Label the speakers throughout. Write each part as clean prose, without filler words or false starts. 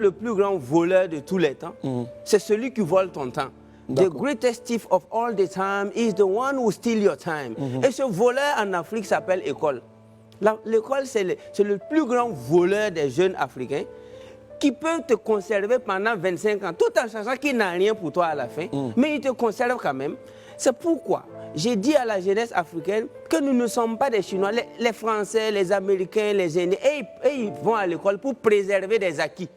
Speaker 1: Le plus grand voleur de tous les temps, c'est celui qui vole ton temps. The greatest thief of all the time is the one who steals your time. Et ce voleur en Afrique s'appelle école. L'école, c'est le plus grand voleur des jeunes Africains qui peut te conserver pendant 25 ans, tout en sachant qu'il n'a rien pour toi à la fin, mais il te conserve quand même. C'est pourquoi j'ai dit à la jeunesse africaine que nous ne sommes pas des Chinois. Les Français, les Américains, les Indiens, et ils vont à l'école pour préserver des acquis.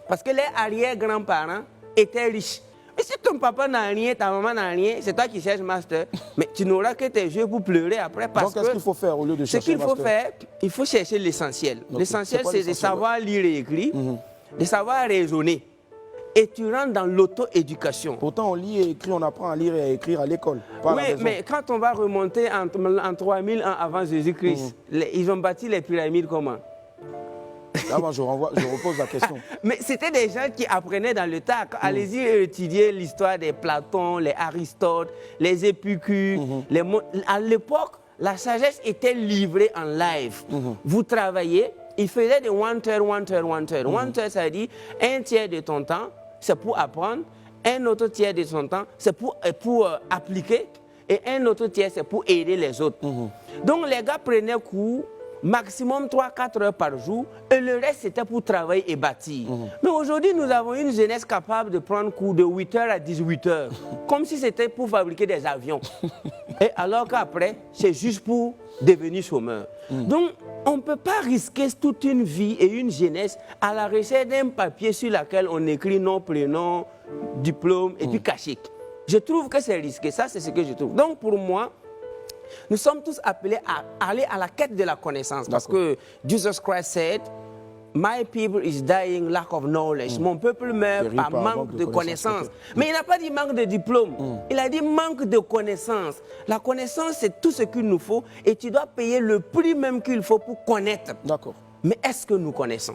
Speaker 1: Parce que les arrière-grands-parents étaient riches. Mais si ton papa n'a rien, ta maman n'a rien, c'est toi qui cherches master. Mais tu n'auras que tes yeux pour pleurer après. Parce
Speaker 2: Donc, qu'est-ce qu'il faut faire au lieu de chercher
Speaker 1: master? Ce qu'il faut faire, il faut chercher l'essentiel. L'essentiel, c'est de savoir lire et écrire, de savoir raisonner. Et tu rentres dans l'auto-éducation.
Speaker 2: Pourtant, on lit et écrit, on apprend à lire et à écrire à l'école.
Speaker 1: Oui, mais quand on va remonter en 3000 ans avant Jésus-Christ, ils ont bâti les pyramides comment?
Speaker 2: Avant, je repose la question.
Speaker 1: Mais c'était des gens qui apprenaient dans le tas. Allez-y étudier l'histoire des Platon, les Aristote, les Épicures. À l'époque, la sagesse était livrée en live. Vous travaillez, ils faisaient des one third. One third, ça veut dire un tiers de ton temps, c'est pour apprendre. Un autre tiers de son temps, c'est pour appliquer. Et un autre tiers, c'est pour aider les autres. Donc, les gars prenaient cours maximum 3-4 heures par jour, et le reste c'était pour travailler et bâtir. Mais aujourd'hui, nous avons une jeunesse capable de prendre cours de 8h à 18h, comme si c'était pour fabriquer des avions. Et alors qu'après, c'est juste pour devenir chômeur. Donc, on ne peut pas risquer toute une vie et une jeunesse à la recherche d'un papier sur lequel on écrit nom, prénom, diplôme et puis cachet. Je trouve que c'est risqué, ça c'est ce que je trouve. Donc pour moi, nous sommes tous appelés à aller à la quête de la connaissance. Parce que Jesus Christ said, my people is dying lack of knowledge. Mon peuple meurt par manque de connaissance. Mais il n'a pas dit manque de diplôme. Il a dit manque de connaissance. La connaissance, c'est tout ce qu'il nous faut et tu dois payer le prix même qu'il faut pour connaître.
Speaker 2: D'accord.
Speaker 1: Mais est-ce que nous connaissons?